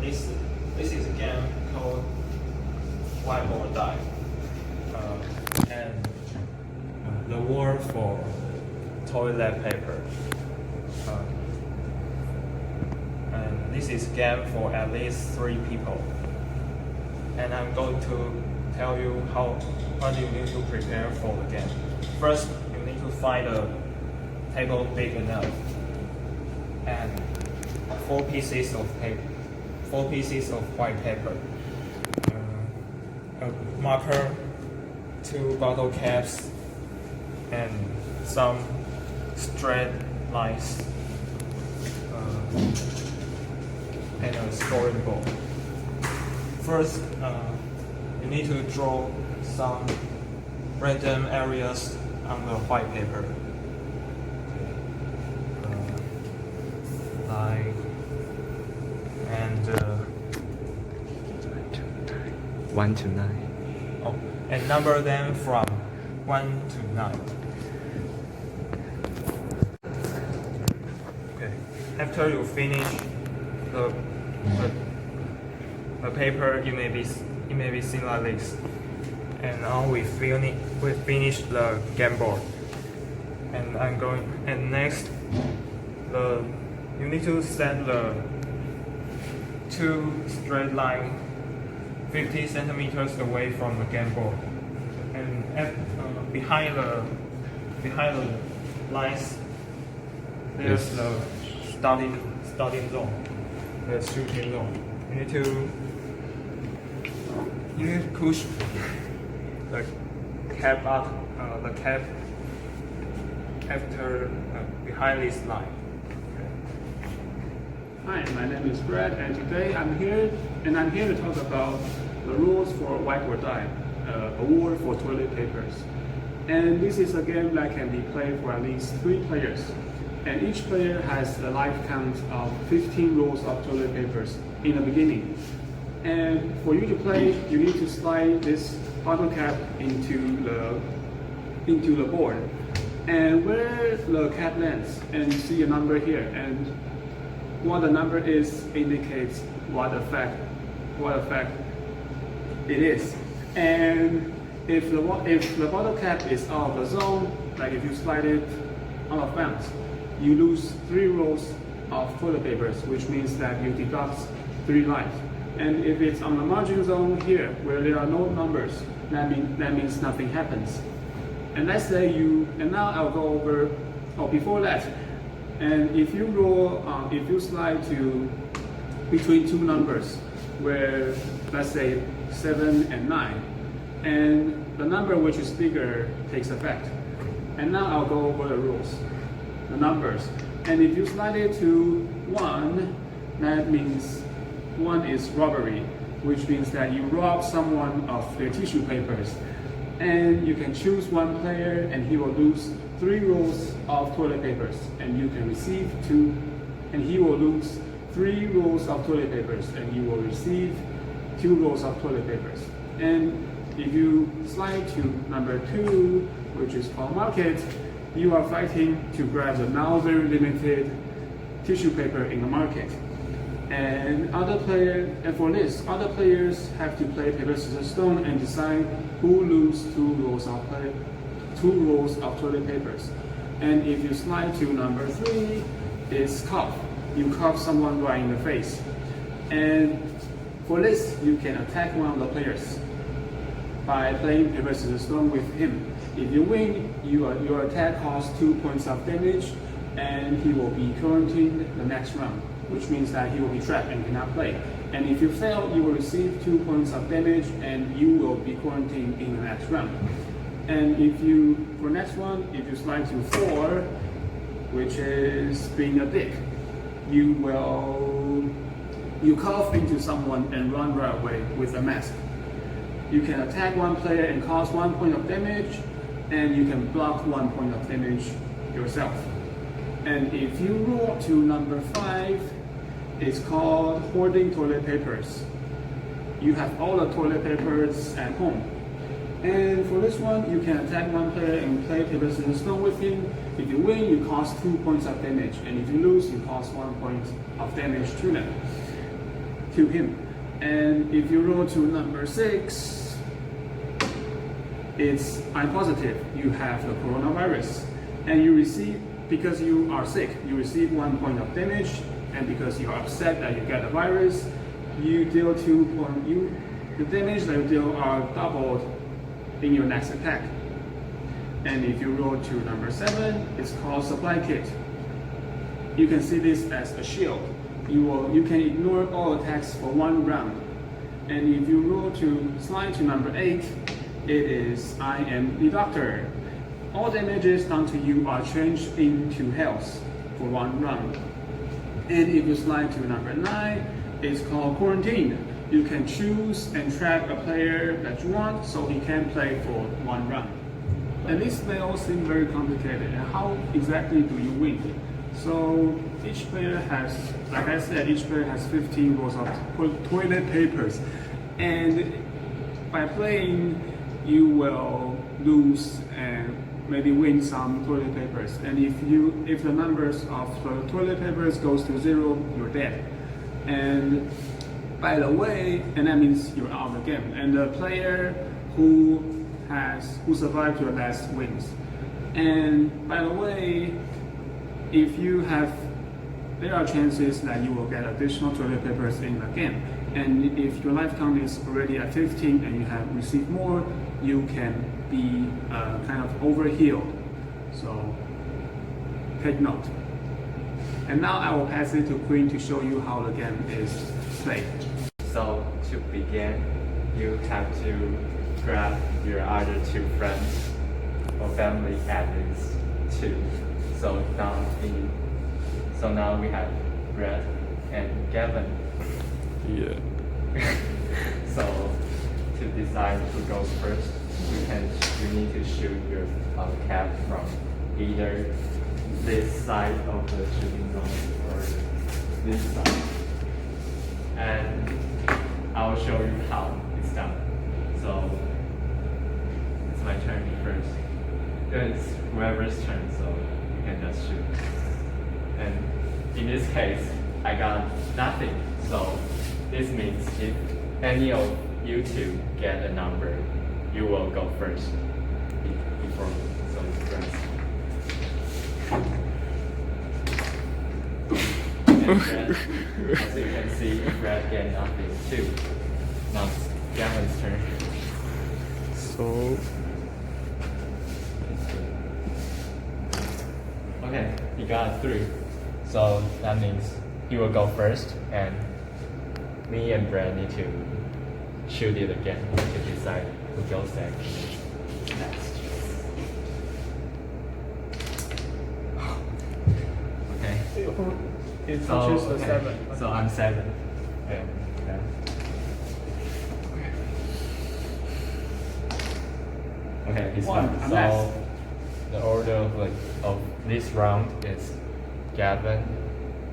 this is a game called Gaven Dai, and the word for toilet paper. And this is a game for at least 3 people. And I'm going to tell you what you need to prepare for the game. First, you need to find a table big enough and 4 pieces of white paper, a marker, 2 bottle caps, and some straight lines, and a scoring board. First, you need to draw some random areas on the white paper, like and 1 to 9. Oh, and number them from 1 to 9. Okay. After you finish the paper, it may be seen like this. And now we finish the game board. And next, you need to set the 2 straight line 50 centimeters away from the game board. And behind the lines, there's the starting zone, the shooting zone. You need to push the cap up, the cap after behind this line. Hi, my name is Brad, and today I'm here to talk about the rules for Gaven Dai, a war for toilet papers. And this is a game that can be played for at least 3 players. And each player has a life count of 15 rolls of toilet papers in the beginning. And for you to play, you need to slide this bottle cap into the board. And where the cap lands, and you see a number here, and what the number is indicates what effect it is. And if the bottle cap is out of the zone, like if you slide it out of bounds, you lose 3 rolls of toilet papers, which means that you deduct 3 lives. And if it's on the margin zone here, where there are no numbers, that means nothing happens. And let's say and now I'll go over, before that, and if you slide to between 2 numbers, where let's say 7 and 9, and the number which is bigger takes effect. And now I'll go over the rules, the numbers. And if you slide it to 1, that means 1 is robbery, which means that you rob someone of their tissue papers. And you can choose 1 player, and he will lose 3 rolls of toilet papers, and you can receive 2, and he will lose 3 rolls of toilet papers, and you will receive 2 rolls of toilet papers. And if you slide to number 2, which is called market, you are fighting to grab the now very limited tissue paper in the market. And for this, other players have to play paper, scissors, stone and decide who lose 2 rolls of toilet papers. And if you slide to number 3, it's cough. You cough someone right in the face. And for this, you can attack one of the players by playing paper, scissors, stone with him. If you win, your attack costs 2 points of damage, and he will be quarantined the next round, which means that he will be trapped and cannot play. And if you fail, you will receive 2 points of damage, and you will be quarantined in the next round. And for next one, if you slide to 4, which is being a dick, you cough into someone and run right away with a mask. You can attack 1 player and cause 1 point of damage, and you can block 1 point of damage yourself. And if you roll to number 5, it's called hoarding toilet papers. You have all the toilet papers at home. And for this one, you can attack 1 player and play paper, scissors, stone with him. If you win, you cause 2 points of damage. And if you lose, you cause 1 point of damage to them. kill him. And if you roll to number 6, it's I'm positive. You have the coronavirus, and you receive, because you are sick, you receive 1 point of damage, and because you are upset that you get the virus, you deal 2 points. The damage that you deal are doubled in your next attack. And if you roll to number 7, it's called supply kit. You can see this as a shield. You can ignore all attacks for 1 round. And if you roll to slide to number 8, it is I am the doctor. All damages done to you are changed into health for 1 round. And if you slide to number 9, it's called quarantine. You can choose and trap a player that you want so he can play for 1 round. And this may all seem very complicated. And how exactly do you win? So each player has, like I said, each player has 15 rolls of toilet papers. And by playing, you will lose and maybe win some toilet papers. And if the numbers of the toilet papers goes to 0, you're dead. And by the way, and that means you're out of the game. And the player who survived to the last wins. And by the way, there are chances that you will get additional toilet papers in the game. And if your life count is already at 15 and you have received more, you can be kind of overhealed. So take note. And now I will pass it to Quinn to show you how the game is played. So to begin, you have to grab your other 2 friends or family at least 2. So now we have Brett and Gaven. Yeah. So to decide who goes first, you need to shoot your cap from either this side of the shooting zone or this side. And I'll show you how it's done. So it's my turn first. It's whoever's turn, so you can just shoot. And in this case, I got nothing. So this means if any of you 2 get a number, you will go first before some friends. And Brad, as you can see, Brad get nothing too. Now it's Gavin's turn. So Okay, he got 3. So that means he will go first, and me and Brad need to shoot it again to decide who goes next. Okay. It touches the okay. 7. So I'm 7. Okay. Okay, he's 1. I'm So last. the order of this round is Gaven,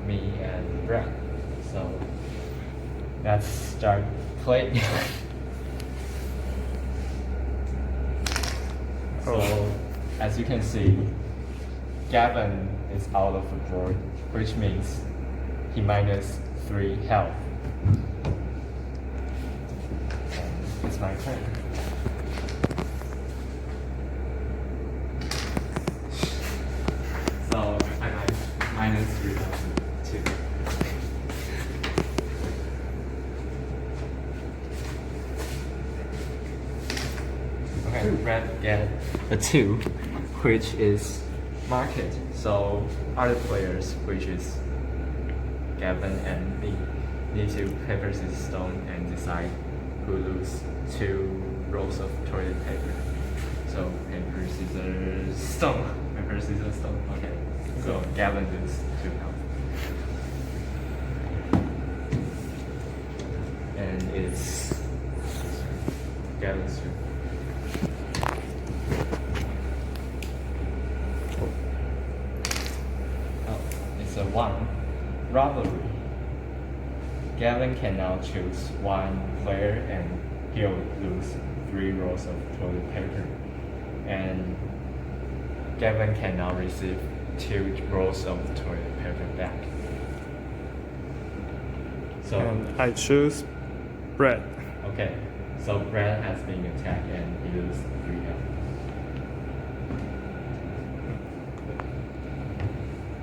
me, and Brett. So let's start playing. So as you can see, Gaven is out of the board, which means he minus 3 health. And it's my turn. So I minus 3 health too. Okay, Red get a 2, which is market. So other players, which is Gaven and me, need to paper, scissors, stone and decide who lose 2 rolls of toilet paper. So paper, scissors, stone. Paper, scissors, stone. Okay. So Gaven loses 2 health. And it's Gaven's turn. It's a 1. Robbery. Gaven can now choose 1 player and he'll lose 3 rolls of toilet paper. And Gaven can now receive 2 rolls of toilet paper back. So And I choose Brad. okay, so Brad has been attacked and he loses 3 health.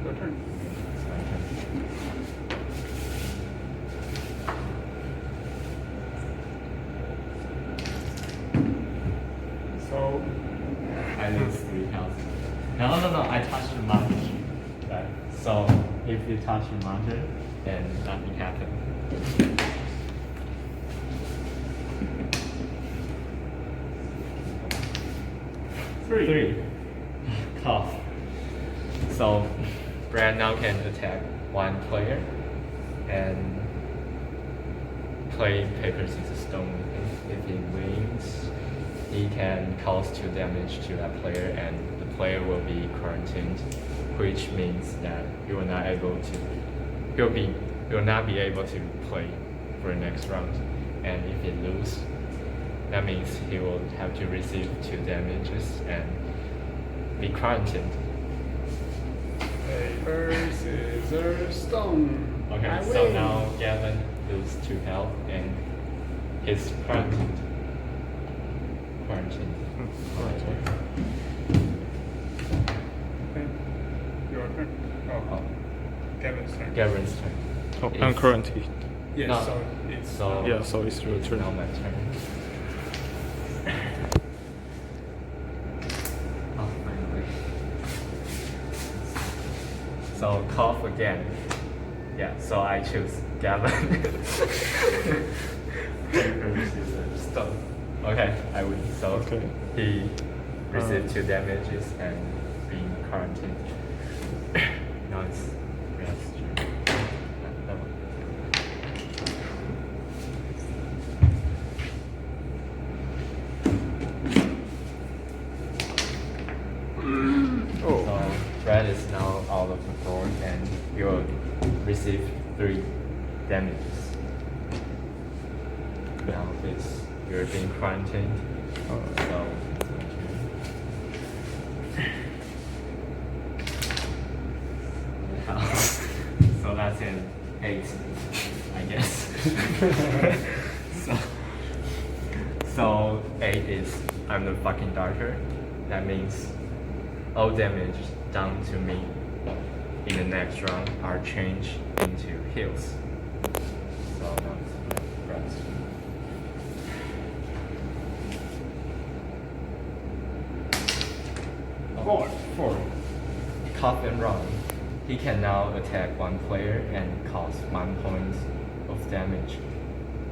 Your turn. It's my turn. So I lose 3 health. No, I touched the mountain. Right. So if you touch the mountain, then nothing happens. Three. Cough. So Brad now can attack 1 player and play paper, scissors, stone. If he wins, he can cause 2 damage to that player and the player will be quarantined, which means that you will not be able to play for the next round. And if he loses, that means he will have to receive 2 damages and be quarantined. paper, scissors, stone. Okay, I so win. now Gaven loses 2 health and he's quarantined. Quarantined. Okay. Your turn. Oh, Kevin's turn. Gaven's turn. Oh, I'm currently. Yes, No. so it's So Yeah, so it's your turn. now my turn. Oh, finally. So cough again. Yeah, so I choose Gavin. Stone. Okay, I win. So Okay. he received 2 damages and being quarantined. Now it's Red's turn. That one. Oh. So Brad is now out of the board and you will receive 3 damages. Now you're being quarantined. So so that's an 8, I guess. so 8 is I'm the fucking doctor. That means all damage done to me in the next round are changed into heals. So that's Brad's. Oh, 4. Cough and run. He can now attack 1 player and cause 1 point of damage.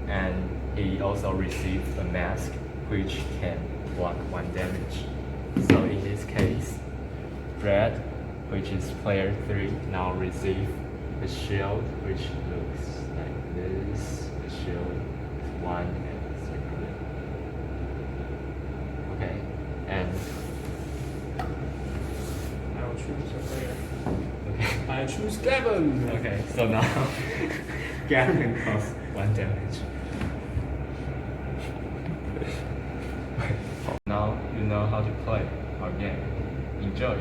And he also receives a mask which can block 1 damage. So in this case, Brad, which is player 3, now receive a shield which looks like this. The shield is 1 and circular. Okay, and I'll choose a player. okay. I choose Gavin. Okay, so now Gavin costs 1 damage. Now you know how to play our game. Enjoy.